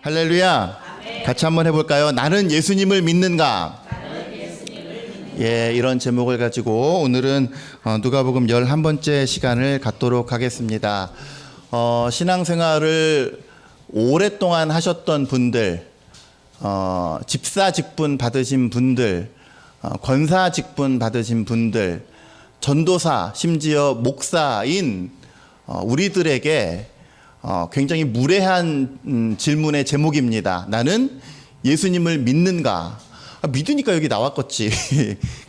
할렐루야. 아멘. 같이 한번 해볼까요? 나는 예수님을 믿는가? 예, 이런 제목을 가지고 오늘은 누가복음 11번째 시간을 갖도록 하겠습니다. 신앙생활을 오랫동안 하셨던 분들, 집사 직분 받으신 분들, 권사 직분 받으신 분들, 전도사, 심지어 목사인 우리들에게 굉장히 무례한 질문의 제목입니다. 나는 예수님을 믿는가? 믿으니까 여기 나왔겠지.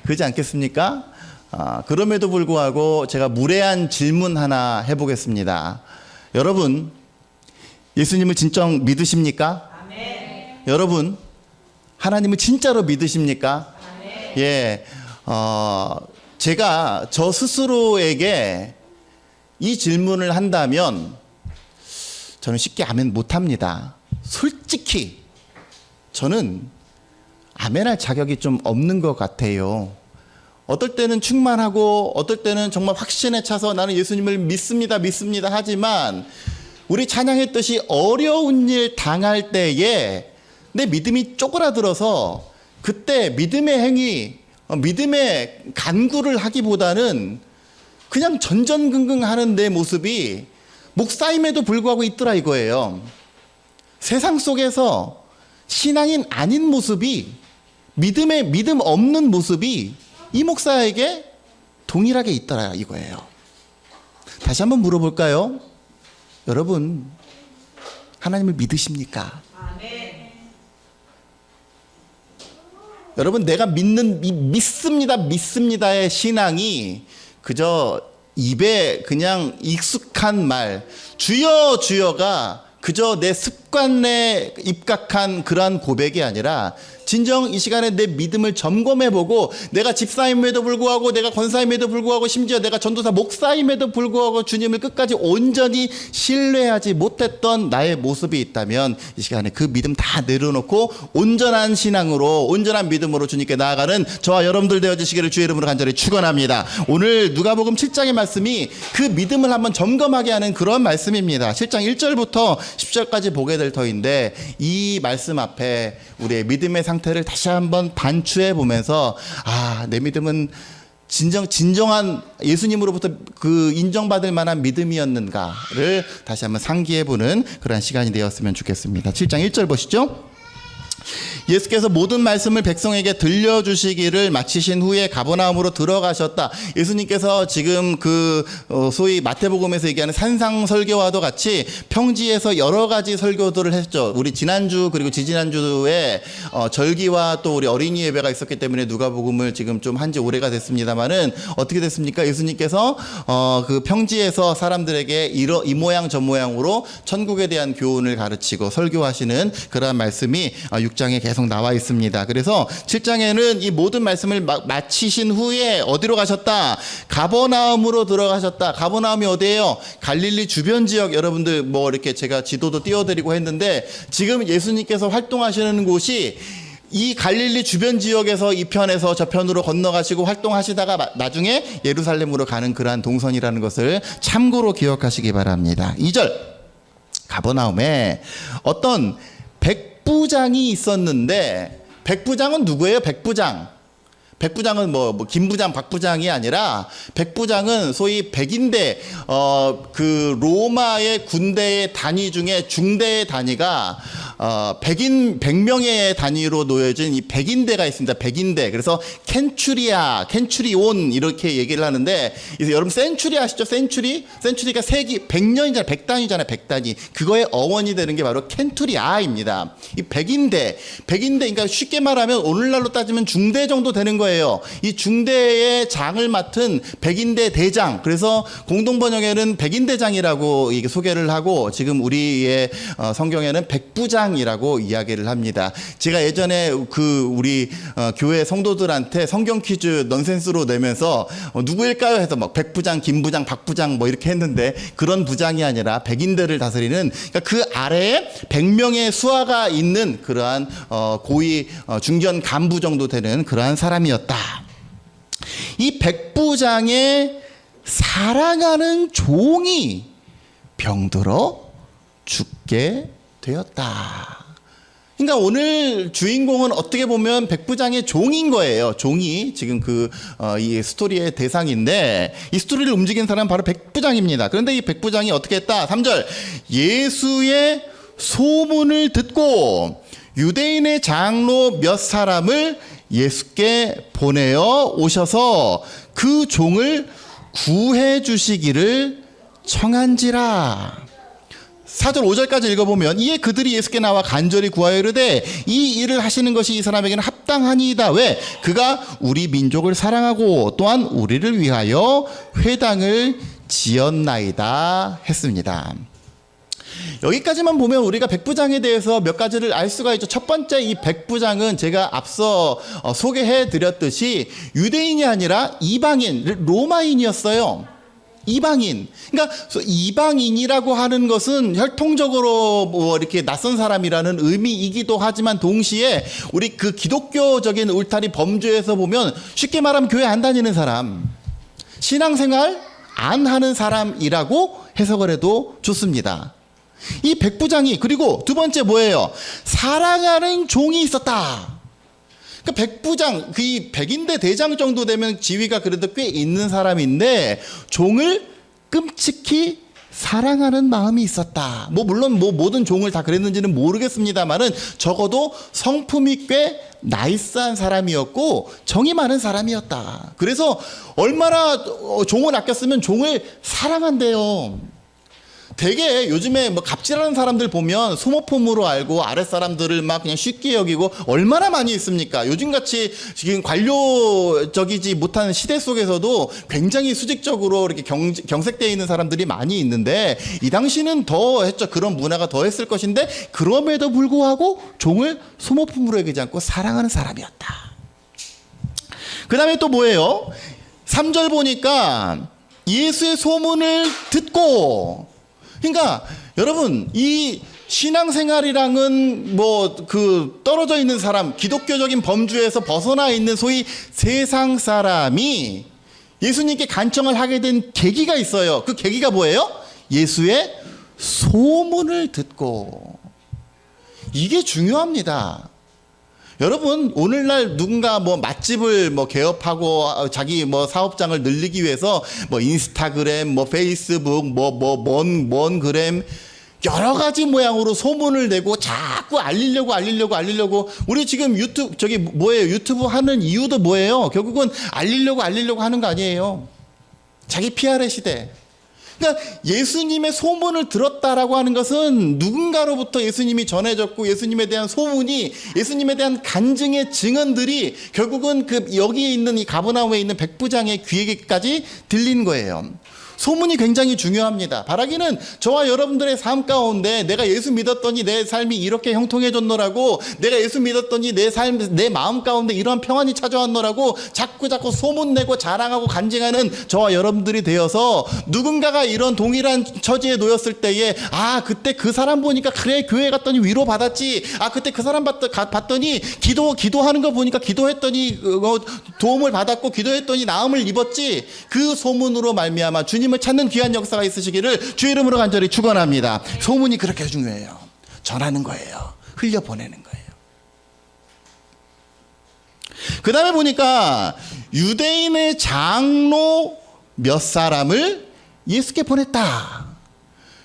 그러지 않겠습니까? 그럼에도 불구하고 제가 무례한 질문 하나 해보겠습니다. 여러분, 예수님을 진짜 믿으십니까? 아멘. 여러분, 하나님을 진짜로 믿으십니까? 아멘. 예, 제가 저 스스로에게 이 질문을 한다면 저는 쉽게 아멘 못합니다. 솔직히 저는 아멘할 자격이 좀 없는 것 같아요. 어떨 때는 충만하고 어떨 때는 정말 확신에 차서 나는 예수님을 믿습니다 하지만 우리 찬양했듯이 어려운 일 당할 때에 내 믿음이 쪼그라들어서 그때 믿음의 행위, 믿음의 간구를 하기보다는 그냥 전전긍긍하는 내 모습이 목사임에도 불구하고 있더라 이거예요. 세상 속에서 신앙인 아닌 모습이, 믿음 없는 모습이 이 목사에게 동일하게 있더라 이거예요. 다시 한번 물어볼까요? 여러분, 하나님을 믿으십니까? 아멘. 여러분, 내가 믿습니다의 신앙이 그저 입에 그냥 익숙한 말, 주여 주여가 그저 내 습관 내에 입각한 그러한 고백이 아니라 진정 이 시간에 내 믿음을 점검해보고 내가 집사임에도 불구하고 내가 권사임에도 불구하고 심지어 내가 전도사 목사임에도 불구하고 주님을 끝까지 온전히 신뢰하지 못했던 나의 모습이 있다면 이 시간에 그 믿음 다 내려놓고 온전한 신앙으로 온전한 믿음으로 주님께 나아가는 저와 여러분들 되어주시기를 주의 이름으로 간절히 축원합니다. 오늘 누가복음 7장의 말씀이 그 믿음을 한번 점검하게 하는 그런 말씀입니다. 7장 1절부터 10절까지 보게 될 터인데 이 말씀 앞에 우리의 믿음의 상태를 다시 한번 반추해 보면서 내 믿음은 진정한 예수님으로부터 그 인정받을 만한 믿음이었는가를 다시 한번 상기해 보는 그런 시간이 되었으면 좋겠습니다. 7장 1절 보시죠. 예수께서 모든 말씀을 백성에게 들려주시기를 마치신 후에 가버나움으로 들어가셨다. 예수님께서 지금 소위 마태복음에서 얘기하는 산상설교와도 같이 평지에서 여러 가지 설교들을 했죠. 우리 지난주 그리고 지지난주에 절기와 또 우리 어린이 예배가 있었기 때문에 누가복음을 지금 좀 한지 오래가 됐습니다만은 어떻게 됐습니까? 예수님께서 그 평지에서 사람들에게 이 모양 저 모양으로 천국에 대한 교훈을 가르치고 설교하시는 그러한 말씀이 6장에 계속 나와 있습니다. 그래서 7장에는 이 모든 말씀을 마치신 후에 어디로 가셨다? 가버나움으로 들어가셨다. 가버나움이 어디예요? 갈릴리 주변 지역. 여러분들 뭐 이렇게 제가 지도도 띄워드리고 했는데 지금 예수님께서 활동하시는 곳이 이 갈릴리 주변 지역에서 이 편에서 저 편으로 건너가시고 활동하시다가 나중에 예루살렘으로 가는 그러한 동선이라는 것을 참고로 기억하시기 바랍니다. 2절 가버나움에 어떤 백부장이 있었는데, 백부장은 누구예요? 백부장은 뭐 김부장, 박부장이 아니라 백부장은 소위 백인대, 그 로마의 군대의 단위 중에 중대의 단위가 100명의 단위로 놓여진 이 백인대가 있습니다. 백인대. 그래서 켄추리온 이렇게 얘기를 하는데, 그래서 여러분 센추리 아시죠? 센추리가 세기 100년이잖아요. 100단위잖아요. 100단위. 그거의 어원이 되는 게 바로 켄투리아입니다. 이 백인대, 그러니까 쉽게 말하면 오늘날로 따지면 중대 정도 되는 거예요. 이 중대의 장을 맡은 백인대 대장. 그래서 공동번역에는 백인대장이라고 이게 소개를 하고 지금 우리의 성경에는 백부장이라고 이야기를 합니다. 제가 예전에 우리 교회 성도들한테 성경 퀴즈 넌센스로 내면서 누구일까요? 해서 막 백부장, 김부장, 박부장 뭐 이렇게 했는데 그런 부장이 아니라 백인대를 다스리는, 그러니까 그 아래에 100명의 수하가 있는 그러한 고위 중견 간부 정도 되는 그러한 사람이었다. 이 백부장의 사랑하는 종이 병들어 죽게 되었다. 그러니까 오늘 주인공은 어떻게 보면 백부장의 종인 거예요. 종이 지금 이 스토리의 대상인데 이 스토리를 움직인 사람은 바로 백부장입니다. 그런데 이 백부장이 어떻게 했다? 3절 예수의 소문을 듣고 유대인의 장로 몇 사람을 예수께 보내어 오셔서 그 종을 구해 주시기를 청한지라. 4절 5절까지 읽어보면 이에 그들이 예수께 나와 간절히 구하여 이르되 이 일을 하시는 것이 이 사람에게는 합당하니이다. 왜? 그가 우리 민족을 사랑하고 또한 우리를 위하여 회당을 지었나이다 했습니다. 여기까지만 보면 우리가 백부장에 대해서 몇 가지를 알 수가 있죠. 첫 번째, 이 백부장은 제가 앞서 소개해 드렸듯이 유대인이 아니라 이방인, 로마인이었어요. 이방인. 그러니까 이방인이라고 하는 것은 혈통적으로 뭐 이렇게 낯선 사람이라는 의미이기도 하지만 동시에 우리 그 기독교적인 울타리 범주에서 보면 쉽게 말하면 교회 안 다니는 사람, 신앙생활 안 하는 사람이라고 해석을 해도 좋습니다. 이 백부장이, 그리고 두 번째 뭐예요? 사랑하는 종이 있었다. 그 백부장, 이 백인대 대장 정도 되면 지위가 그래도 꽤 있는 사람인데 종을 끔찍히 사랑하는 마음이 있었다. 물론 모든 종을 다 그랬는지는 모르겠습니다만은 적어도 성품이 꽤 나이스한 사람이었고 정이 많은 사람이었다. 그래서 얼마나 종을 아꼈으면 종을 사랑한대요. 되게 요즘에 뭐 갑질하는 사람들 보면 소모품으로 알고 아랫사람들을 막 그냥 쉽게 여기고 얼마나 많이 있습니까? 요즘같이 지금 관료적이지 못한 시대 속에서도 굉장히 수직적으로 이렇게 경색되어 있는 사람들이 많이 있는데 이 당시는 더 했죠. 그런 문화가 더 했을 것인데 그럼에도 불구하고 종을 소모품으로 여기지 않고 사랑하는 사람이었다. 그 다음에 또 뭐예요? 3절 보니까 예수의 소문을 듣고, 그러니까 여러분 이 신앙생활이랑은 떨어져 있는 사람, 기독교적인 범주에서 벗어나 있는 소위 세상 사람이 예수님께 간청을 하게 된 계기가 있어요. 그 계기가 뭐예요? 예수의 소문을 듣고. 이게 중요합니다. 여러분 오늘날 누군가 맛집을 개업하고 자기 사업장을 늘리기 위해서 인스타그램, 페이스북, 뭔 그램 여러 가지 모양으로 소문을 내고 자꾸 알리려고. 우리 지금 유튜브 하는 이유도 뭐예요? 결국은 알리려고 하는 거 아니에요? 자기 PR의 시대. 그러니까 예수님의 소문을 들었다라고 하는 것은 누군가로부터 예수님이 전해졌고 예수님에 대한 소문이, 예수님에 대한 간증의 증언들이 결국은 여기에 있는 이 가버나움에 있는 백부장의 귀에까지 들린 거예요. 소문이 굉장히 중요합니다. 바라기는 저와 여러분들의 삶 가운데 내가 예수 믿었더니 내 삶이 이렇게 형통해졌노라고, 내가 예수 믿었더니 내 마음 가운데 이러한 평안이 찾아왔노라고 자꾸 소문내고 자랑하고 간증하는 저와 여러분들이 되어서 누군가가 이런 동일한 처지에 놓였을 때에 그때 그 사람 보니까 그래 교회 갔더니 위로 받았지, 그때 그 사람 봤더니 기도하는 거 보니까 기도했더니 도움을 받았고 기도했더니 나음을 입었지, 그 소문으로 말미암아 주님을 찾는 귀한 역사가 있으시기를 주의 이름으로 간절히 축원합니다. 소문이 그렇게 중요해요. 전하는 거예요. 흘려보내는 거예요. 그 다음에 보니까 유대인의 장로 몇 사람을 예수께 보냈다.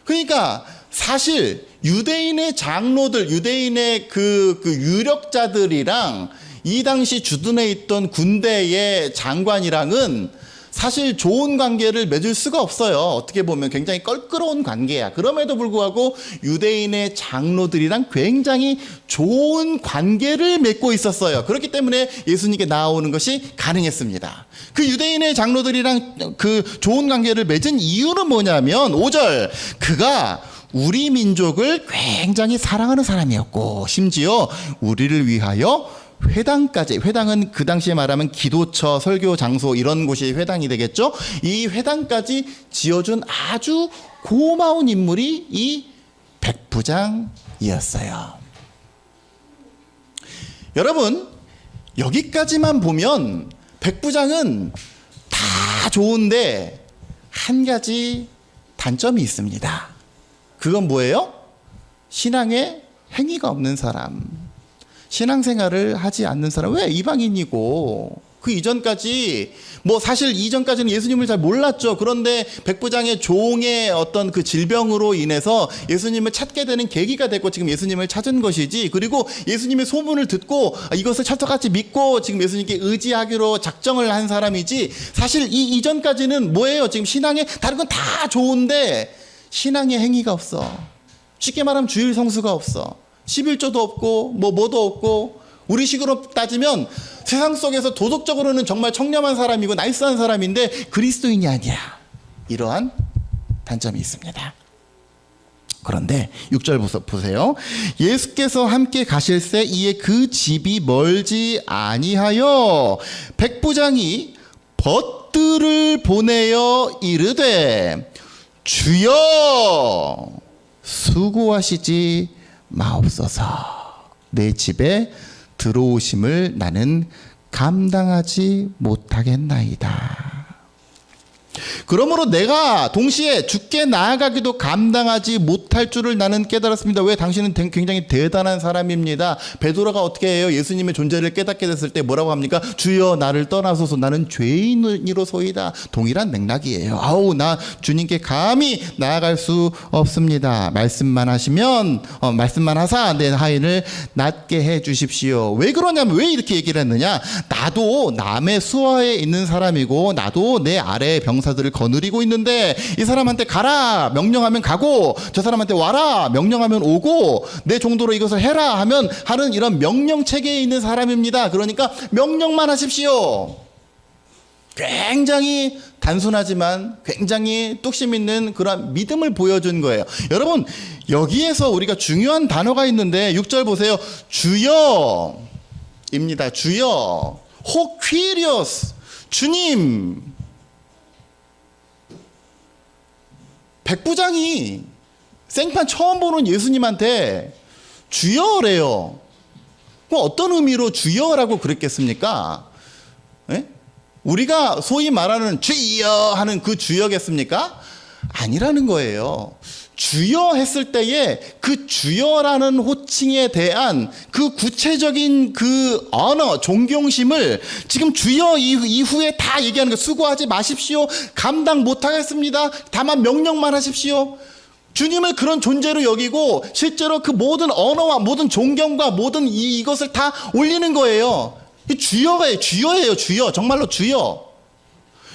그러니까 사실 유대인의 장로들, 유대인의 그 유력자들이랑 이 당시 주둔해 있던 군대의 장관이랑은 사실 좋은 관계를 맺을 수가 없어요. 어떻게 보면 굉장히 껄끄러운 관계야. 그럼에도 불구하고 유대인의 장로들이랑 굉장히 좋은 관계를 맺고 있었어요. 그렇기 때문에 예수님께 나아오는 것이 가능했습니다. 그 유대인의 장로들이랑 그 좋은 관계를 맺은 이유는 뭐냐면 5절, 그가 우리 민족을 굉장히 사랑하는 사람이었고 심지어 우리를 위하여 회당까지, 회당은 그 당시에 말하면 기도처, 설교 장소 이런 곳이 회당이 되겠죠. 이 회당까지 지어준 아주 고마운 인물이 이 백부장이었어요. 여러분 여기까지만 보면 백부장은 다 좋은데 한 가지 단점이 있습니다. 그건 뭐예요? 신앙에 행위가 없는 사람. 신앙생활을 하지 않는 사람, 왜 이방인이고 그 이전까지 뭐 사실 이전까지는 예수님을 잘 몰랐죠. 그런데 백부장의 종의 어떤 그 질병으로 인해서 예수님을 찾게 되는 계기가 됐고 지금 예수님을 찾은 것이지. 그리고 예수님의 소문을 듣고 이것을 철석같이 믿고 지금 예수님께 의지하기로 작정을 한 사람이지. 사실 이 이전까지는 뭐예요? 지금 신앙에 다른 건 다 좋은데 신앙의 행위가 없어. 쉽게 말하면 주일 성수가 없어. 11조도 없고 뭐도 없고, 우리식으로 따지면 세상 속에서 도덕적으로는 정말 청렴한 사람이고 나이스한 사람인데 그리스도인이 아니야. 이러한 단점이 있습니다. 그런데 6절 보세요. 예수께서 함께 가실새 이에 그 집이 멀지 아니하여 백부장이 벗들을 보내어 이르되 주여 수고하시지 마옵소서. 내 집에 들어오심을 나는 감당하지 못하겠나이다. 그러므로 내가 동시에 주께 나아가기도 감당하지 못할 줄을 나는 깨달았습니다. 왜? 당신은 굉장히 대단한 사람입니다. 베드로가 어떻게 해요? 예수님의 존재를 깨닫게 됐을 때 뭐라고 합니까? 주여 나를 떠나소서, 나는 죄인이로소이다. 동일한 맥락이에요. 아우, 나 주님께 감히 나아갈 수 없습니다. 말씀만 하사 내 하인을 낫게 해 주십시오. 왜 그러냐면, 왜 이렇게 얘기를 했느냐? 나도 남의 수하에 있는 사람이고 나도 내 아래 병사들을 거느리고 있는데 이 사람한테 가라 명령하면 가고, 저 사람한테 와라 명령하면 오고, 내 정도로 이것을 해라 하는 이런 명령 체계에 있는 사람입니다. 그러니까 명령만 하십시오. 굉장히 단순하지만 굉장히 뚝심 있는 그런 믿음을 보여준 거예요. 여러분, 여기에서 우리가 중요한 단어가 있는데 6절 보세요. 주여입니다. 주여. 호 퀴리오스, 주님. 백부장이 생판 처음 보는 예수님한테 주여래요. 어떤 의미로 주여라고 그랬겠습니까? 에? 우리가 소위 말하는 주여 하는 그 주여겠습니까? 아니라는 거예요. 주여 했을 때에 그 주여라는 호칭에 대한 그 구체적인 그 언어, 존경심을 지금 주여 이후에 다 얘기하는 거예요. 수고하지 마십시오. 감당 못하겠습니다. 다만 명령만 하십시오. 주님을 그런 존재로 여기고 실제로 그 모든 언어와 모든 존경과 모든 이것을 다 올리는 거예요. 주여예요. 주여. 정말로 주여.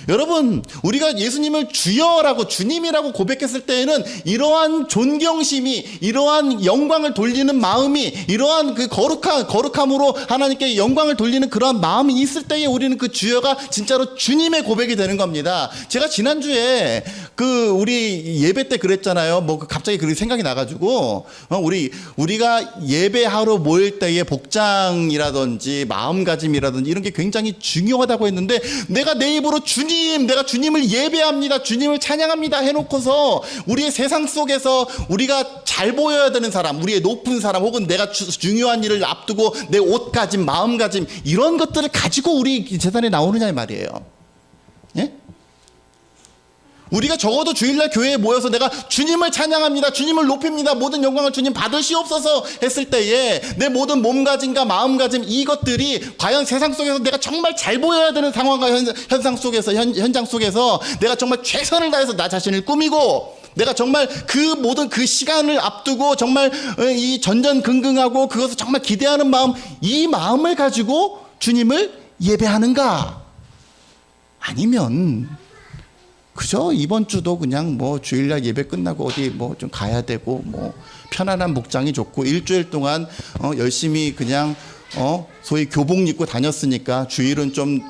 여러분, 우리가 예수님을 주여라고, 주님이라고 고백했을 때에는 이러한 존경심이, 이러한 영광을 돌리는 마음이, 이러한 그 거룩함으로 하나님께 영광을 돌리는 그러한 마음이 있을 때에 우리는 그 주여가 진짜로 주님의 고백이 되는 겁니다. 제가 지난주에 우리 예배 때 그랬잖아요. 갑자기 그 생각이 나가지고, 우리가 예배하러 모일 때의 복장이라든지 마음가짐이라든지 이런 게 굉장히 중요하다고 했는데, 내가 내 입으로 내가 주님을 예배합니다, 주님을 찬양합니다 해놓고서 우리의 세상 속에서 우리가 잘 보여야 되는 사람, 우리의 높은 사람, 혹은 내가 중요한 일을 앞두고 내 옷가짐, 마음가짐, 이런 것들을 가지고 우리 재단에 나오느냐 이 말이에요. 예? 우리가 적어도 주일날 교회에 모여서 내가 주님을 찬양합니다, 주님을 높입니다, 모든 영광을 주님 받으시옵소서 했을 때에 내 모든 몸가짐과 마음가짐, 이것들이 과연 세상 속에서 내가 정말 잘 보여야 되는 상황과 현장 속에서 내가 정말 최선을 다해서 나 자신을 꾸미고, 내가 정말 그 모든 그 시간을 앞두고 정말 이 전전긍긍하고 그것을 정말 기대하는 마음, 이 마음을 가지고 주님을 예배하는가? 아니면 그저 이번 주도 그냥 주일날 예배 끝나고 어디 좀 가야 되고 편안한 복장이 좋고 일주일 동안 열심히 그냥 소위 교복 입고 다녔으니까 주일은 좀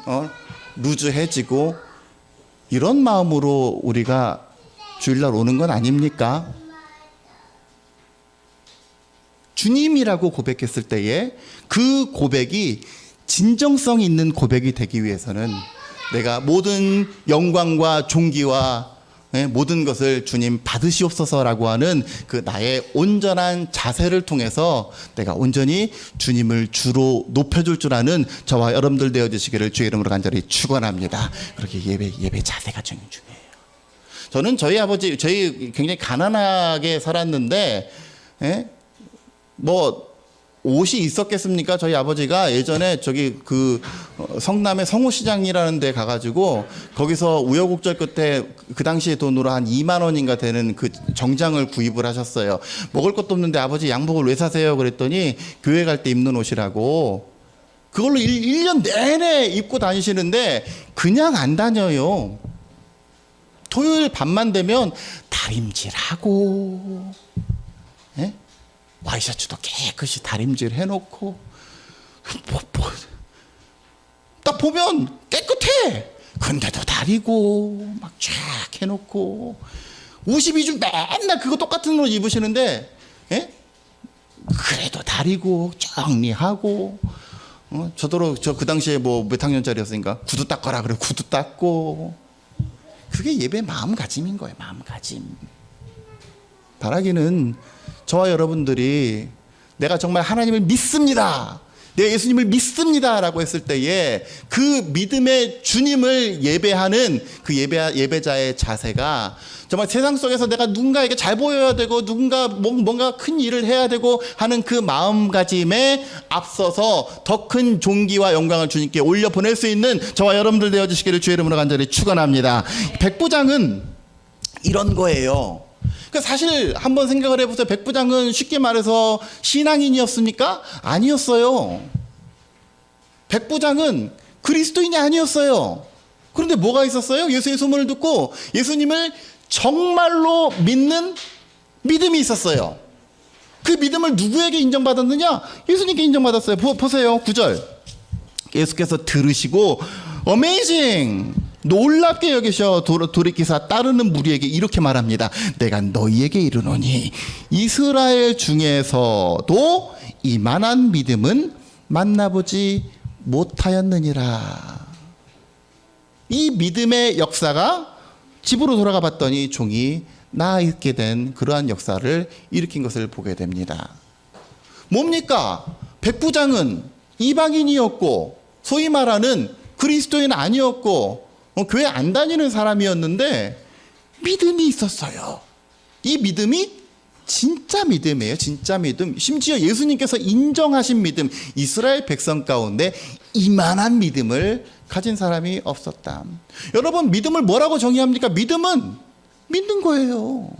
루즈해지고, 이런 마음으로 우리가 주일날 오는 건 아닙니까? 주님이라고 고백했을 때에 그 고백이 진정성 있는 고백이 되기 위해서는 내가 모든 영광과 존귀와 모든 것을 주님 받으시옵소서라고 하는 그 나의 온전한 자세를 통해서 내가 온전히 주님을 주로 높여줄 줄 아는 저와 여러분들 되어주시기를 주의 이름으로 간절히 축원합니다. 그렇게 예배 자세가 중요해요. 저는 저희 굉장히 가난하게 살았는데, 옷이 있었겠습니까? 저희 아버지가 예전에 저기 그 성남의 성호시장이라는 데 가가지고 거기서 우여곡절 끝에 그 당시에 돈으로 한 2만 원인가 되는 그 정장을 구입을 하셨어요. 먹을 것도 없는데 아버지 양복을 왜 사세요? 그랬더니 교회 갈 때 입는 옷이라고. 그걸로 1년 내내 입고 다니시는데 그냥 안 다녀요. 토요일 밤만 되면 다림질하고, 예? 와이셔츠도 깨끗이 다림질 해놓고, 딱 보면 깨끗해. 근데도 다리고 막 쫙 해놓고 52주 맨날 그거 똑같은 옷 입으시는데, 예? 그래도 다리고 정리하고, 저도 저 그 당시에 뭐 몇 학년짜리였으니까 구두 닦아라 그래 구두 닦고. 그게 예배 마음가짐인 거예요. 마음가짐. 바라기는 저와 여러분들이 내가 정말 하나님을 믿습니다, 내가 예수님을 믿습니다 라고 했을 때에 그 믿음의 주님을 예배하는 그 예배자의 자세가 정말 세상 속에서 내가 누군가에게 잘 보여야 되고 누군가 뭔가 큰 일을 해야 되고 하는 그 마음가짐에 앞서서 더 큰 존귀와 영광을 주님께 올려 보낼 수 있는 저와 여러분들 되어주시기를 주의 이름으로 간절히 축원합니다. 백부장은 이런 거예요. 사실 한번 생각을 해보세요. 백부장은 쉽게 말해서 신앙인이었습니까? 아니었어요. 백부장은 그리스도인이 아니었어요. 그런데 뭐가 있었어요? 예수의 소문을 듣고 예수님을 정말로 믿는 믿음이 있었어요. 그 믿음을 누구에게 인정받았느냐? 예수님께 인정받았어요. 보세요. 9절. 예수께서 들으시고 어메이징, 놀랍게 여기셔 돌이키사 따르는 무리에게 이렇게 말합니다. 내가 너희에게 이르노니 이스라엘 중에서도 이만한 믿음은 만나보지 못하였느니라. 이 믿음의 역사가 집으로 돌아가 봤더니 종이 나아 있게 된 그러한 역사를 일으킨 것을 보게 됩니다. 뭡니까? 백부장은 이방인이었고 소위 말하는 그리스도인 아니었고 교회 안 다니는 사람이었는데 믿음이 있었어요. 이 믿음이 진짜 믿음이에요. 진짜 믿음. 심지어 예수님께서 인정하신 믿음. 이스라엘 백성 가운데 이만한 믿음을 가진 사람이 없었다. 여러분, 믿음을 뭐라고 정의합니까? 믿음은 믿는 거예요.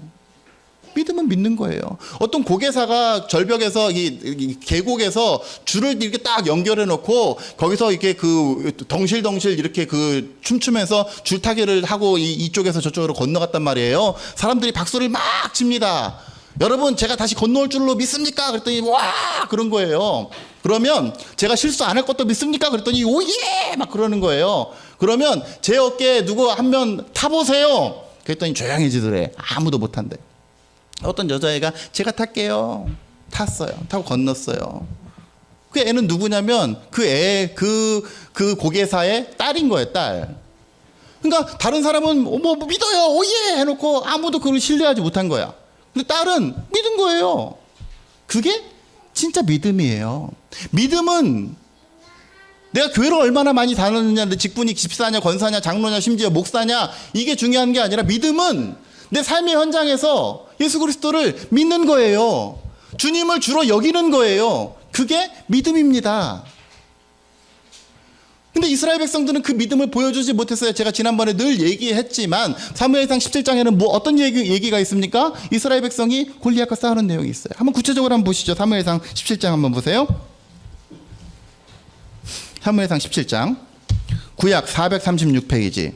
믿음은 믿는 거예요. 어떤 고개사가 절벽에서 이 계곡에서 줄을 이렇게 딱 연결해 놓고 거기서 이렇게 그 덩실덩실 이렇게 그 춤추면서 줄타기를 하고 이쪽에서 저쪽으로 건너갔단 말이에요. 사람들이 박수를 막 칩니다. 여러분, 제가 다시 건너올 줄로 믿습니까? 그랬더니 와 그런 거예요. 그러면 제가 실수 안 할 것도 믿습니까? 그랬더니 오예 막 그러는 거예요. 그러면 제 어깨에 누구 한 명 타보세요. 그랬더니 조용해지더래. 아무도 못 탄대. 어떤 여자애가 제가 탈게요. 탔어요. 타고 건넜어요. 그 애는 누구냐면 그 고개사의 딸인 거예요. 딸. 그러니까 다른 사람은 뭐 믿어요 오예 해놓고 아무도 그걸 신뢰하지 못한 거야. 근데 딸은 믿은 거예요. 그게 진짜 믿음이에요. 믿음은 내가 교회를 얼마나 많이 다녔느냐, 내 직분이 집사냐, 권사냐, 장로냐, 심지어 목사냐, 이게 중요한 게 아니라 믿음은 내 삶의 현장에서 예수 그리스도를 믿는 거예요. 주님을 주로 여기는 거예요. 그게 믿음입니다. 근데 이스라엘 백성들은 그 믿음을 보여주지 못했어요. 제가 지난번에 늘 얘기했지만 사무엘상 17장에는 뭐 어떤 얘기가 있습니까? 이스라엘 백성이 골리앗과 싸우는 내용이 있어요. 한번 구체적으로 한번 보시죠. 사무엘상 17장 한번 보세요. 사무엘상 17장 구약 436페이지.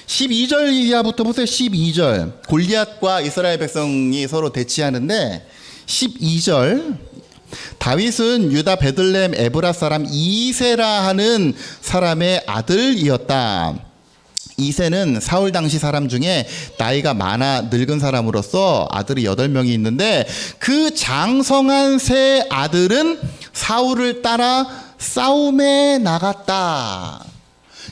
12절 이하부터 보세요. 12절. 골리앗과 이스라엘 백성이 서로 대치하는데 12절. 다윗은 유다 베들레헴 에브라 사람 이세라 하는 사람의 아들이었다. 이세는 사울 당시 사람 중에 나이가 많아 늙은 사람으로서 아들이 8명이 있는데 그 장성한 세 아들은 사울을 따라 싸움에 나갔다.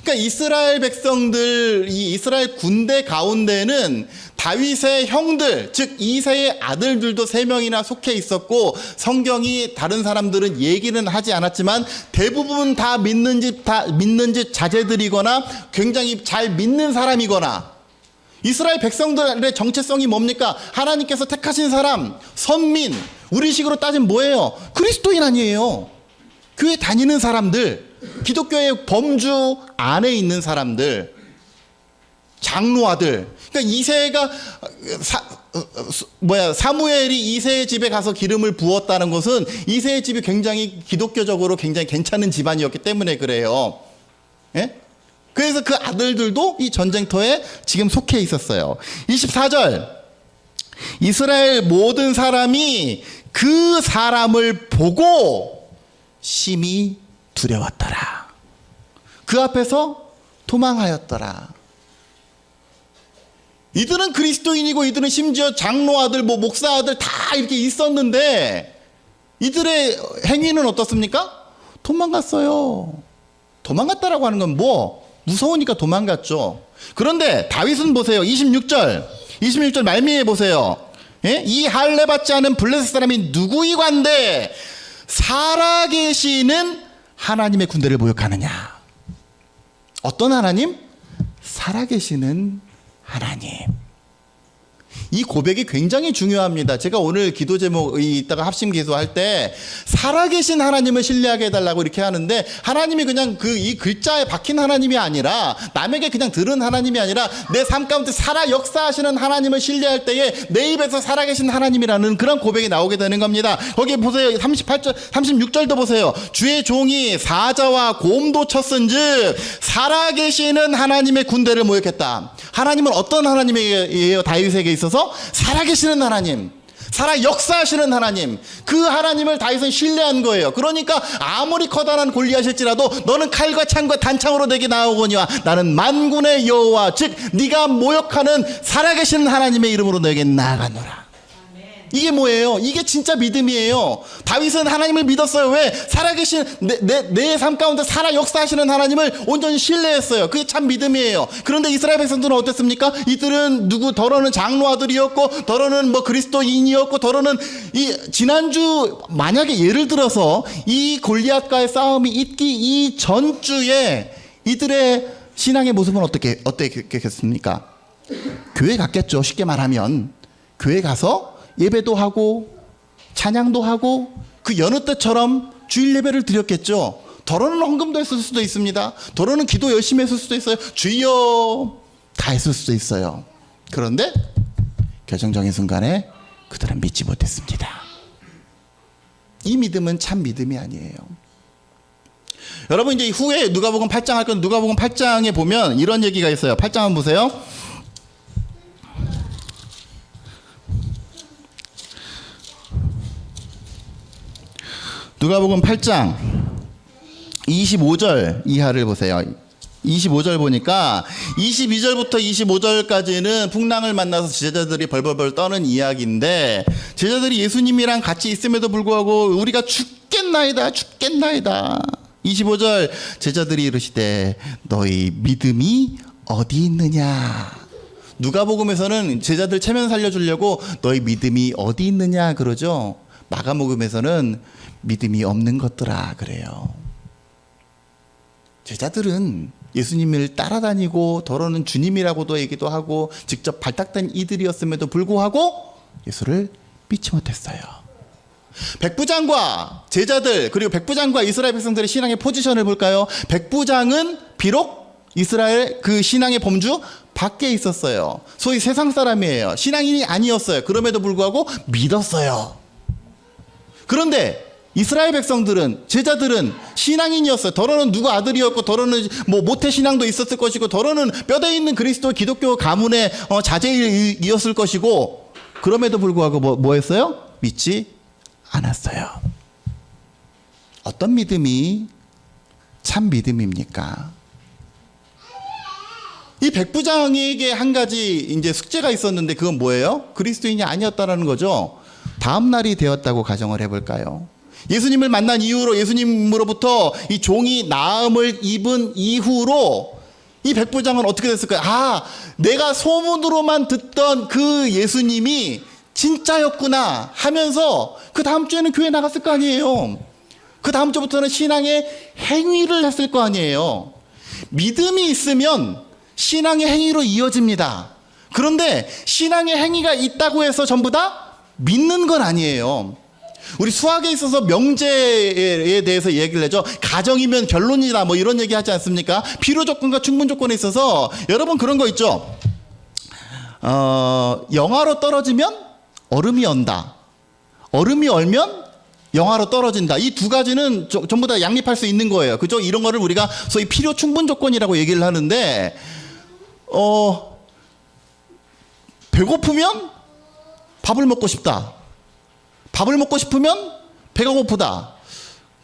그러니까 이스라엘 백성들, 이 이스라엘 군대 가운데는 다윗의 형들, 즉 이세의 아들들도 3명이나 속해 있었고, 성경이 다른 사람들은 얘기는 하지 않았지만 대부분 다 믿는 집 자제들이거나 굉장히 잘 믿는 사람이거나, 이스라엘 백성들의 정체성이 뭡니까? 하나님께서 택하신 사람, 선민, 우리식으로 따지면 뭐예요? 그리스도인 아니에요. 교회 다니는 사람들, 기독교의 범주 안에 있는 사람들, 장로아들. 그러니까 이새가 사무엘이 이새의 집에 가서 기름을 부었다는 것은 이새의 집이 굉장히 기독교적으로 굉장히 괜찮은 집안이었기 때문에 그래요. 예? 그래서 그 아들들도 이 전쟁터에 지금 속해 있었어요. 24절. 이스라엘 모든 사람이 그 사람을 보고 심히 두려웠더라. 그 앞에서 도망하였더라. 이들은 그리스도인이고 이들은 심지어 장로 아들, 목사 아들 다 이렇게 있었는데 이들의 행위는 어떻습니까? 도망갔어요. 도망갔다라고 하는 건 무서우니까 도망갔죠. 그런데 다윗은 보세요. 26절 말미에 보세요. 예? 이 할례 받지 않은 블레셋 사람이 누구이관데 살아계시는 하나님의 군대를 모욕하느냐. 어떤 하나님? 살아계시는 하나님. 이 고백이 굉장히 중요합니다. 제가 오늘 기도 제목이 있다가 합심 기도할 때 살아계신 하나님을 신뢰하게 해달라고 이렇게 하는데 하나님이 그냥 이 글자에 박힌 하나님이 아니라 남에게 그냥 들은 하나님이 아니라 내 삶 가운데 살아 역사하시는 하나님을 신뢰할 때에 내 입에서 살아계신 하나님이라는 그런 고백이 나오게 되는 겁니다. 거기 보세요. 38절, 36절도 보세요. 주의 종이 사자와 곰도 쳤은즉 살아계시는 하나님의 군대를 모욕했다. 하나님은 어떤 하나님이에요? 다윗에게 있어서 살아계시는 하나님, 살아 역사하시는 하나님, 그 하나님을 다윗은 신뢰한 거예요. 그러니까 아무리 커다란 골리앗일지라도 너는 칼과 창과 단창으로 내게 나오거니와 나는 만군의 여호와 즉 네가 모욕하는 살아계시는 하나님의 이름으로 너에게 나아가노라. 이게 뭐예요? 이게 진짜 믿음이에요. 다윗은 하나님을 믿었어요. 왜? 살아계신 내 삶 가운데 살아 역사하시는 하나님을 온전히 신뢰했어요. 그게 참 믿음이에요. 그런데 이스라엘 백성들은 어땠습니까? 이들은 더러는 장로 아들이었고 더러는 그리스도인이었고 더러는 지난주 만약에 예를 들어서 이 골리앗과의 싸움이 있기 이 전주에 이들의 신앙의 모습은 어떻겠습니까? 교회 갔겠죠. 쉽게 말하면 교회 가서 예배도 하고 찬양도 하고 그 여느 때처럼 주일 예배를 드렸겠죠. 더러는 헌금도 했을 수도 있습니다. 더러는 기도 열심히 했을 수도 있어요. 주여 다 했을 수도 있어요. 그런데 결정적인 순간에 그들은 믿지 못했습니다. 이 믿음은 참 믿음이 아니에요. 여러분 이제 후에 누가복음 8장 할 건 누가복음 8장에 보면 이런 얘기가 있어요. 8장 한번 보세요. 누가복음 8장 25절 이하를 보세요. 25절 보니까 22절부터 25절까지는 풍랑을 만나서 제자들이 벌벌벌 떠는 이야기인데 제자들이 예수님이랑 같이 있음에도 불구하고 우리가 죽겠나이다 25절 제자들이 이르시되 너희 믿음이 어디 있느냐. 누가복음에서는 제자들 체면 살려주려고 너희 믿음이 어디 있느냐 그러죠. 마가복음에서는 믿음이 없는 것들아 그래요. 제자들은 예수님을 따라다니고 더러는 주님이라고도 얘기도 하고 직접 발탁된 이들이었음에도 불구하고 예수를 믿지 못했어요. 백부장과 제자들 그리고 백부장과 이스라엘 백성들의 신앙의 포지션을 볼까요? 백부장은 비록 이스라엘 그 신앙의 범주 밖에 있었어요. 소위 세상 사람이에요. 신앙인이 아니었어요. 그럼에도 불구하고 믿었어요. 그런데 이스라엘 백성들은 제자들은 신앙인이었어요. 더러는 누구 아들이었고 더러는 모태 신앙도 있었을 것이고 더러는 뼈대 있는 그리스도 기독교 가문의 자제이었을 것이고 그럼에도 불구하고 뭐 했어요? 믿지 않았어요. 어떤 믿음이 참 믿음입니까? 이 백부장에게 한 가지 이제 숙제가 있었는데 그건 뭐예요? 그리스도인이 아니었다라는 거죠. 다음 날이 되었다고 가정을 해볼까요? 예수님을 만난 이후로 예수님으로부터 이 종이 나음을 입은 이후로 이 백부장은 어떻게 됐을까요? 내가 소문으로만 듣던 그 예수님이 진짜였구나 하면서 그 다음 주에는 교회 나갔을 거 아니에요. 그 다음 주부터는 신앙의 행위를 했을 거 아니에요. 믿음이 있으면 신앙의 행위로 이어집니다. 그런데 신앙의 행위가 있다고 해서 전부 다 믿는 건 아니에요. 우리 수학에 있어서 명제에 대해서 얘기를 하죠. 가정이면 결론이다 뭐 이런 얘기 하지 않습니까? 필요 조건과 충분 조건에 있어서 여러분 그런 거 있죠. 영하로 떨어지면 얼음이 언다. 얼음이 얼면 영하로 떨어진다. 이 두 가지는 전부 다 양립할 수 있는 거예요. 그죠? 이런 거를 우리가 소위 필요 충분 조건이라고 얘기를 하는데 배고프면 밥을 먹고 싶다. 밥을 먹고 싶으면 배가 고프다.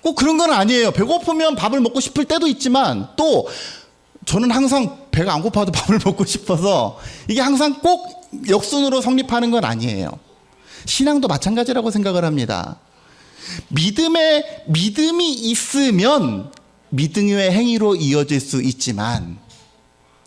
꼭 그런 건 아니에요. 배고프면 밥을 먹고 싶을 때도 있지만 또 저는 항상 배가 안 고파도 밥을 먹고 싶어서 이게 항상 꼭 역순으로 성립하는 건 아니에요. 신앙도 마찬가지라고 생각을 합니다. 믿음이 있으면 믿음의 행위로 이어질 수 있지만,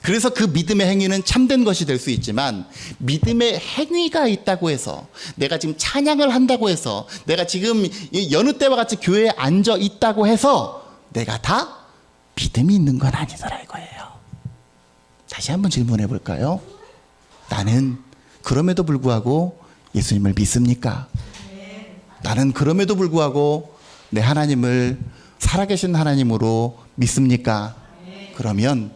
그래서 그 믿음의 행위는 참된 것이 될 수 있지만, 믿음의 행위가 있다고 해서, 내가 지금 찬양을 한다고 해서, 내가 지금 여느 때와 같이 교회에 앉아 있다고 해서 내가 다 믿음이 있는 건 아니더라 이거예요. 다시 한번 질문해 볼까요? 나는 그럼에도 불구하고 예수님을 믿습니까? 나는 그럼에도 불구하고 내 하나님을 살아계신 하나님으로 믿습니까? 그러면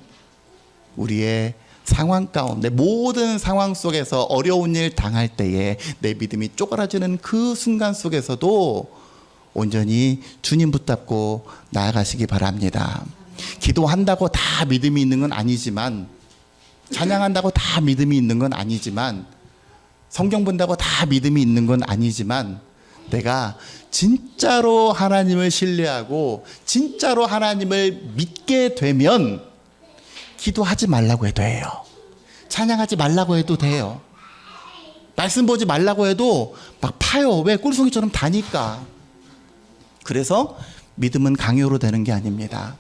우리의 상황 가운데, 모든 상황 속에서 어려운 일 당할 때에 내 믿음이 쪼그라지는 그 순간 속에서도 온전히 주님 붙잡고 나아가시기 바랍니다. 기도한다고 다 믿음이 있는 건 아니지만, 찬양한다고 다 믿음이 있는 건 아니지만, 성경 본다고 다 믿음이 있는 건 아니지만, 내가 진짜로 하나님을 신뢰하고 진짜로 하나님을 믿게 되면 기도하지 말라고 해도 해요. 찬양하지 말라고 해도 돼요. 말씀 보지 말라고 해도 막 파요. 왜? 꿀송이처럼 다니까. 그래서 믿음은 강요로 되는 게 아닙니다.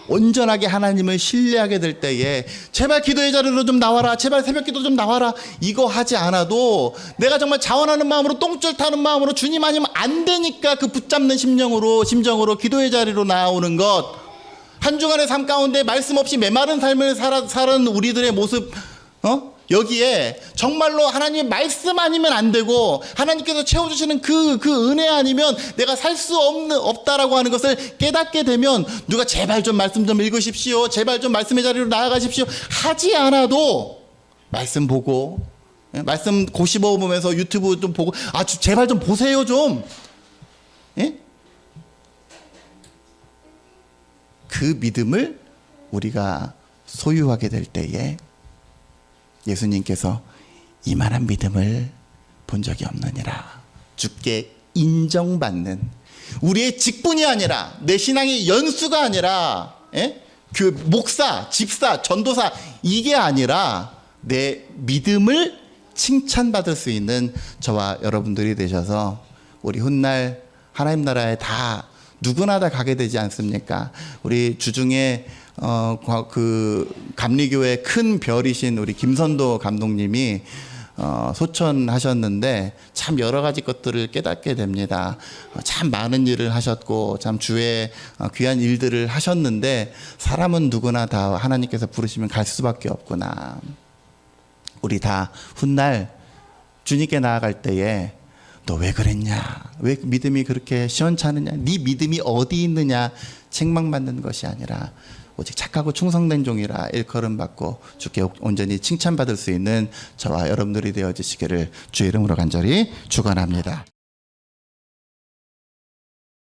온전하게 하나님을 신뢰하게 될 때에 제발 기도의 자리로 좀 나와라, 제발 새벽 기도 좀 나와라, 이거 하지 않아도 내가 정말 자원하는 마음으로, 똥줄 타는 마음으로, 주님 아니면 안 되니까 그 붙잡는 심정으로 기도의 자리로 나오는 것, 한 주간의 삶 가운데 말씀 없이 메마른 삶을 살은 우리들의 모습, 여기에 정말로 하나님의 말씀 아니면 안 되고, 하나님께서 채워주시는 그 은혜 아니면 내가 살 수 없다라고 하는 것을 깨닫게 되면, 누가 제발 좀 말씀 좀 읽으십시오, 제발 좀 말씀의 자리로 나아가십시오 하지 않아도 말씀 보고, 말씀 고씹어 보면서 유튜브 좀 보고, 제발 좀 보세요 좀. 예? 그 믿음을 우리가 소유하게 될 때에 예수님께서 이만한 믿음을 본 적이 없느니라. 주께 인정받는, 우리의 직분이 아니라, 내 신앙의 연수가 아니라, 그 목사, 집사, 전도사, 이게 아니라 내 믿음을 칭찬받을 수 있는 저와 여러분들이 되셔서 우리 훗날 하나님 나라에 다 누구나 다 가게 되지 않습니까? 우리 주중에 그 감리교회 큰 별이신 우리 김선도 감독님이 소천하셨는데 참 여러 가지 것들을 깨닫게 됩니다. 참 많은 일을 하셨고 참 주의 귀한 일들을 하셨는데, 사람은 누구나 다 하나님께서 부르시면 갈 수밖에 없구나. 우리 다 훗날 주님께 나아갈 때에 너 왜 그랬냐? 왜 믿음이 그렇게 시원찮으냐? 네 믿음이 어디 있느냐? 책망받는 것이 아니라 오직 착하고 충성된 종이라 일컬음 받고 주께 온전히 칭찬받을 수 있는 저와 여러분들이 되어주시기를 주의 이름으로 간절히 축원합니다.